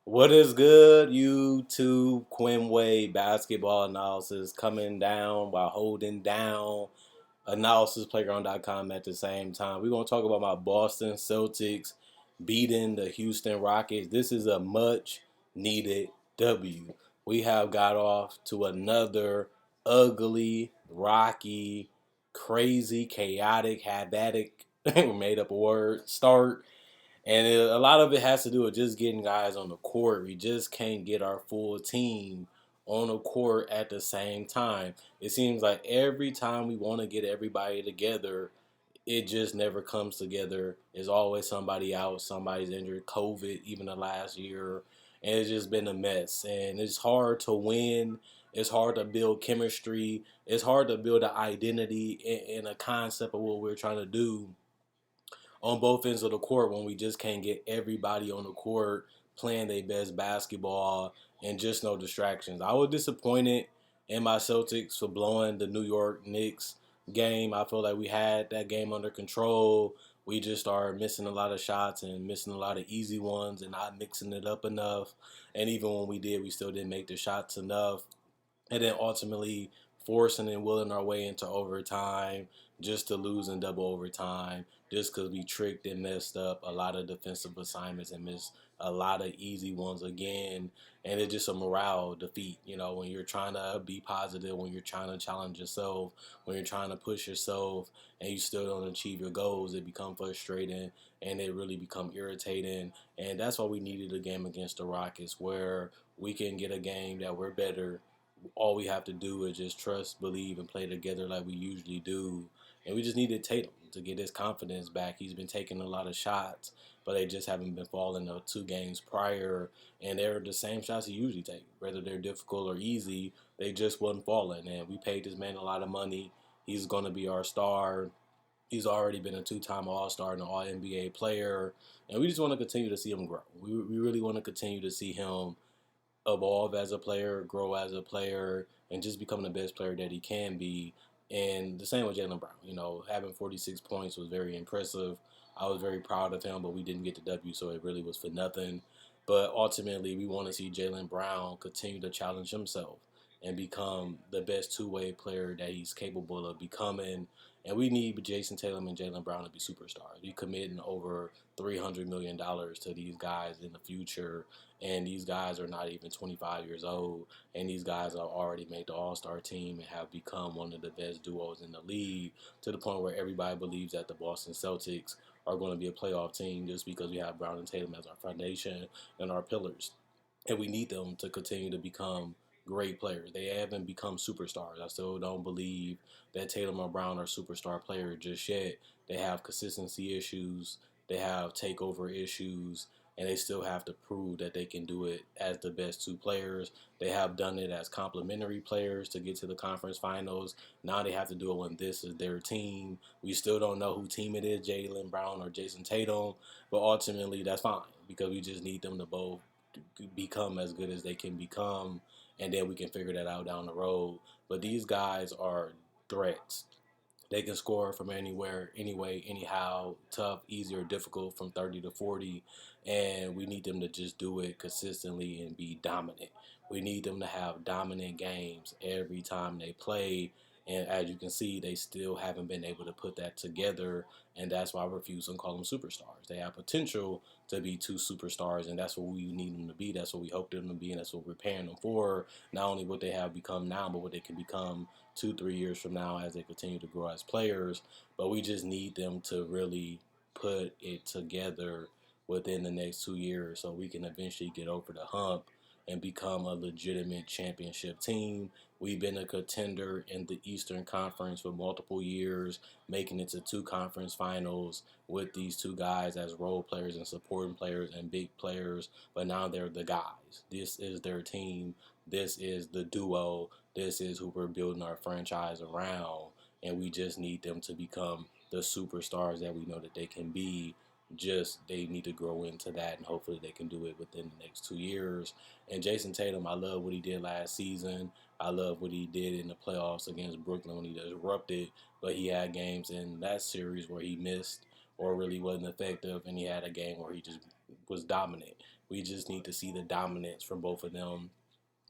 What is good, YouTube? Quinway basketball analysis coming down while holding down analysisplayground.com at the same time. We're going to talk about my Boston Celtics beating the Houston Rockets. This is a much needed W. We have got off to another ugly, rocky, crazy, chaotic, havoc, made up a word, start. And a lot of it has to do with just getting guys on the court. We just can't get our full team on the court at the same time. It seems like every time we want to get everybody together, it just never comes together. There's always somebody out, somebody's injured, COVID, even the last year. And it's just been a mess. And it's hard to win. It's hard to build chemistry. It's hard to build an identity and a concept of what we're trying to do on both ends of the court when we just can't get everybody on the court playing their best basketball and just no distractions. I was disappointed in my Celtics for blowing the New York Knicks game. I feel like we had that game under control. We just started missing a lot of shots and missing a lot of easy ones and not mixing it up enough. And even when we did, we still didn't make the shots enough, and then ultimately forcing and willing our way into overtime just to lose in double overtime just because we tricked and messed up a lot of defensive assignments and missed a lot of easy ones again. And it's just a morale defeat, when you're trying to be positive, when you're trying to challenge yourself, when you're trying to push yourself and you still don't achieve your goals, it becomes frustrating and it really become irritating. And that's why we needed a game against the Rockets where we can get a game that we're better. All we have to do is just trust, believe, and play together like we usually do. And we just needed Tatum to get his confidence back. He's been taking a lot of shots, but they just haven't been falling the 2 games prior. And they're the same shots he usually takes. Whether they're difficult or easy, they just wasn't falling. And we paid this man a lot of money. He's going to be our star. He's already been a 2-time All-Star and an All-NBA player. And we just want to continue to see him grow. We really want to continue to see him evolve as a player, grow as a player, and just become the best player that he can be. And the same with Jaylen Brown. Having 46 points was very impressive. I was very proud of him, but we didn't get the W, so it really was for nothing. But ultimately, we want to see Jaylen Brown continue to challenge himself and become the best two-way player that he's capable of becoming. And we need Jason Tatum and Jaylen Brown to be superstars. We committing over $300 million to these guys in the future, and these guys are not even 25 years old, and these guys have already made the All-Star team and have become one of the best duos in the league, to the point where everybody believes that the Boston Celtics are going to be a playoff team just because we have Brown and Tatum as our foundation and our pillars. And we need them to continue to become great players. They haven't become superstars. I still don't believe that Tatum or Brown are superstar players just yet. They have consistency issues. They have takeover issues, and they still have to prove that they can do it as the best two players. They have done it as complementary players to get to the conference finals. Now they have to do it when this is their team. We still don't know who team it is, Jaylen Brown or Jason Tatum, but ultimately that's fine because we just need them to both become as good as they can become, and then we can figure that out down the road. But these guys are threats. They can score from anywhere, anyway, anyhow, tough, easy, or difficult from 30 to 40. And we need them to just do it consistently and be dominant. We need them to have dominant games every time they play. And as you can see, they still haven't been able to put that together. And that's why I refuse to call them superstars. They have potential to be 2 superstars, and that's what we need them to be. That's what we hope them to be, and that's what we're paying them for. Not only what they have become now, but what they can become 2, 3 years from now as they continue to grow as players. But we just need them to really put it together within the next 2 years so we can eventually get over the hump and become a legitimate championship team. We've been a contender in the Eastern Conference for multiple years, making it to 2 conference finals with these 2 guys as role players and supporting players and big players. But now they're the guys. This is their team. This is the duo. This is who we're building our franchise around. And we just need them to become the superstars that we know that they can be. Just they need to grow into that, and hopefully they can do it within the next 2 years. And Jason Tatum, I love what he did last season. I love what he did in the playoffs against Brooklyn when he disrupted, but he had games in that series where he missed or really wasn't effective, and he had a game where he just was dominant. We just need to see the dominance from both of them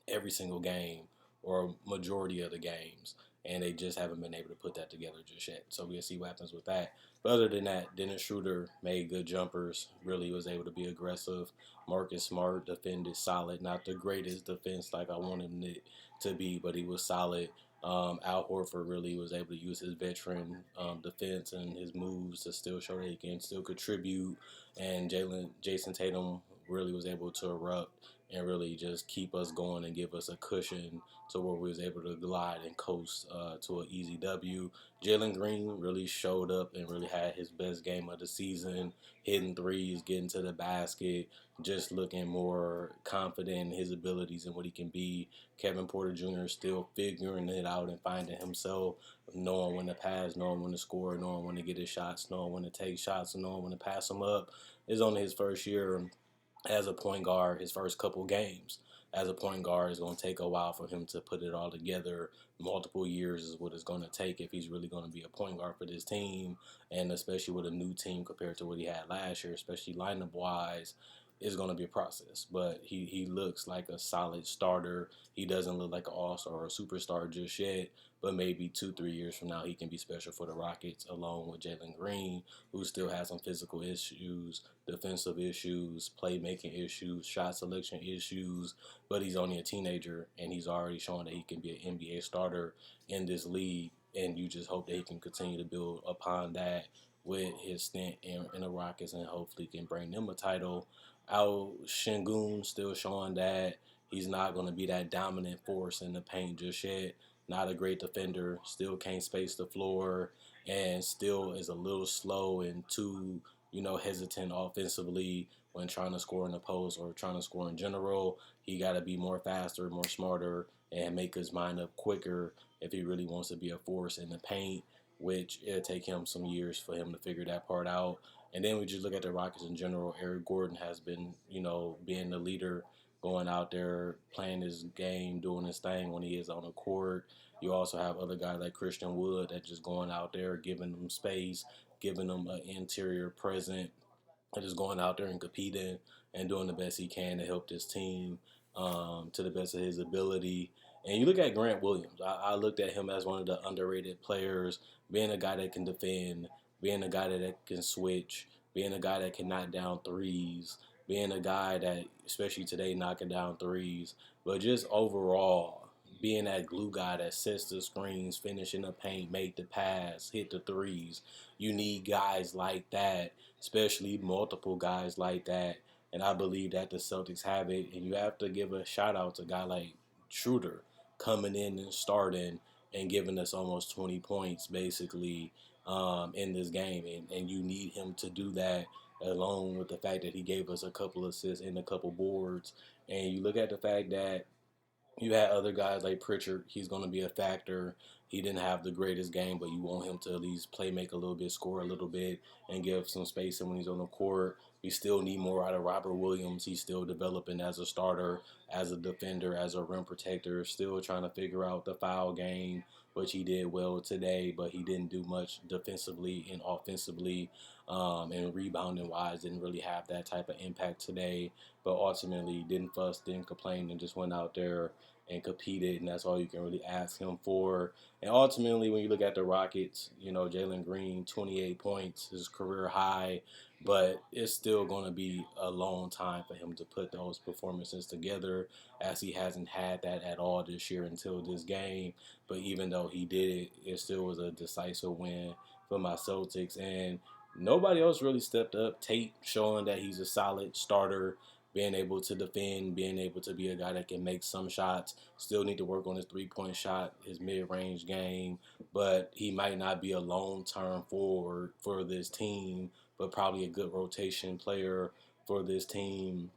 every single game or majority of the games, and they just haven't been able to put that together just yet. So we'll see what happens with that. But other than that, Dennis Schroeder made good jumpers, really was able to be aggressive. Marcus Smart defended solid, not the greatest defense like I wanted him to be, but he was solid. Al Horford really was able to use his veteran defense and his moves to still show that he can still contribute. And Jason Tatum really was able to erupt and really just keep us going and give us a cushion to where we was able to glide and coast to an easy W. Jalen Green really showed up and really had his best game of the season, hitting threes, getting to the basket, just looking more confident in his abilities and what he can be. Kevin Porter Jr. still figuring it out and finding himself, knowing when to pass, knowing when to score, knowing when to get his shots, knowing when to take shots, and knowing when to pass them up. It's only his first year as a point guard, his first couple games as a point guard is going to take a while for him to put it all together. Multiple years is what it's going to take if he's really going to be a point guard for this team, and especially with a new team compared to what he had last year, especially lineup wise. Is going to be a process, but he looks like a solid starter. He doesn't look like an all-star or a superstar just yet, but maybe 2-3 years from now he can be special for the Rockets along with Jalen Green, who still has some physical issues, defensive issues, playmaking issues, shot selection issues, but he's only a teenager and he's already showing that he can be an NBA starter in this league. And you just hope that he can continue to build upon that with his stint in the Rockets and hopefully can bring them a title. Al Shingun still showing that he's not going to be that dominant force in the paint just yet. Not a great defender, still can't space the floor, and still is a little slow and too hesitant offensively when trying to score in the post or trying to score in general. He got to be more faster, more smarter, and make his mind up quicker if he really wants to be a force in the paint, which it'll take him some years for him to figure that part out. And then we just look at the Rockets in general. Eric Gordon has been, being the leader, going out there, playing his game, doing his thing when he is on the court. You also have other guys like Christian Wood that just going out there, giving them space, giving them an interior presence, and just going out there and competing and doing the best he can to help this team to the best of his ability. And you look at Grant Williams. I looked at him as one of the underrated players, being a guy that can defend, being a guy that can switch, being a guy that can knock down threes, being a guy that, especially today, knocking down threes, but just overall being that glue guy that sets the screens, finishing the paint, make the pass, hit the threes. You need guys like that, especially multiple guys like that. And I believe that the Celtics have it. And you have to give a shout out to a guy like Schroeder coming in and starting and giving us almost 20 points basically in this game. And you need him to do that along with the fact that he gave us a couple assists and a couple boards. And you look at the fact that you had other guys like Pritchard. He's going to be a factor. He didn't have the greatest game, but you want him to at least play, make a little bit, score a little bit, and give some space when he's on the court. We still need more out of Robert Williams. He's still developing as a starter, as a defender, as a rim protector. Still trying to figure out the foul game, which he did well today, but he didn't do much defensively and offensively. And rebounding wise, didn't really have that type of impact today. But ultimately, didn't fuss, didn't complain, and just went out there and competed, and that's all you can really ask him for. And ultimately, when you look at the Rockets, Jalen Green, 28 points, his career high, but it's still going to be a long time for him to put those performances together, as he hasn't had that at all this year until this game. But even though he did it, it still was a decisive win for my Celtics, and nobody else really stepped up. Tate showing that he's a solid starter, being able to defend, being able to be a guy that can make some shots. Still need to work on his three-point shot, his mid-range game, but he might not be a long-term forward for this team, but probably a good rotation player for this team.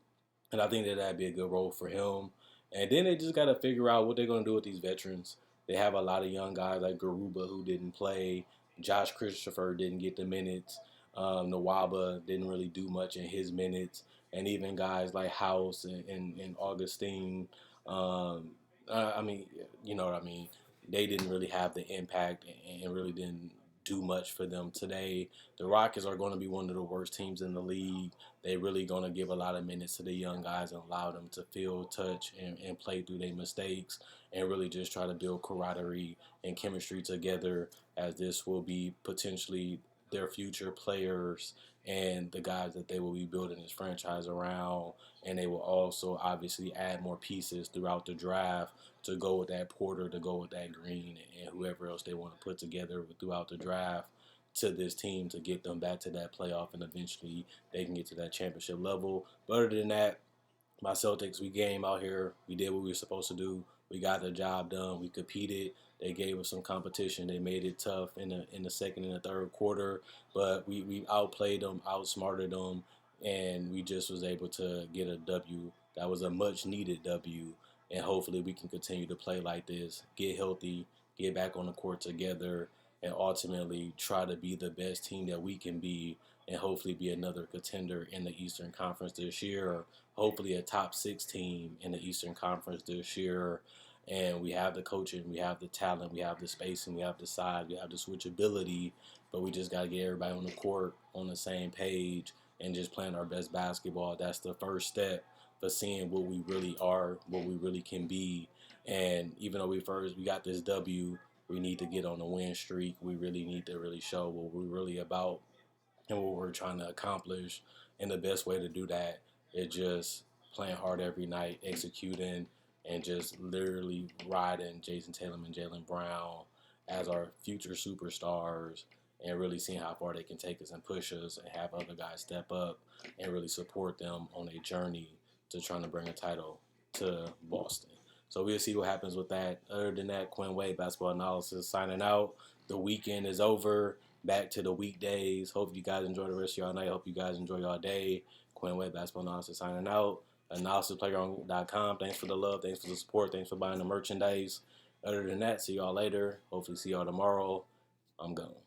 And I think that that'd be a good role for him. And then they just got to figure out what they're going to do with these veterans. They have a lot of young guys like Garuba who didn't play. Josh Christopher didn't get the minutes. Nawaba didn't really do much in his minutes. And even guys like House and Augustine, um, I mean, you know what I mean? They didn't really have the impact and really didn't do much for them today. The Rockets are going to be one of the worst teams in the league. They're really going to give a lot of minutes to the young guys and allow them to feel, touch, and play through their mistakes and really just try to build camaraderie and chemistry together, as this will be potentially their future players and the guys that they will be building this franchise around. And they will also obviously add more pieces throughout the draft to go with that Porter, to go with that Green, and whoever else they want to put together throughout the draft to this team to get them back to that playoff, and eventually they can get to that championship level. But other than that, my Celtics, we came out here. We did what we were supposed to do. We got the job done. We competed. They gave us some competition. They made it tough in the second and the third quarter, but we outplayed them, outsmarted them, and we just was able to get a W. That was a much needed W, and hopefully we can continue to play like this, get healthy, get back on the court together, and ultimately try to be the best team that we can be, and hopefully be another contender in the Eastern Conference this year. Hopefully a top 6 team in the Eastern Conference this year. And we have the coaching, we have the talent, we have the spacing, we have the size, we have the switchability, but we just got to get everybody on the court on the same page and just playing our best basketball. That's the first step for seeing what we really are, what we really can be. And even though we got this W, we need to get on a win streak. We really need to really show what we're really about and what we're trying to accomplish. And the best way to do that is just playing hard every night, executing, and just literally riding Jason Tatum and Jaylen Brown as our future superstars, and really seeing how far they can take us and push us, and have other guys step up and really support them on a journey to trying to bring a title to Boston. So we'll see what happens with that. Other than that, Quinn Wade, Basketball Analysis, signing out. The weekend is over. Back to the weekdays. Hope you guys enjoy the rest of y'all night. Hope you guys enjoy y'all day. Quinn Wade, Basketball Analysis, signing out. AnalysisPlayground.com. Thanks for the love. Thanks for the support. Thanks for buying the merchandise. Other than that, see y'all later. Hopefully see y'all tomorrow. I'm gone.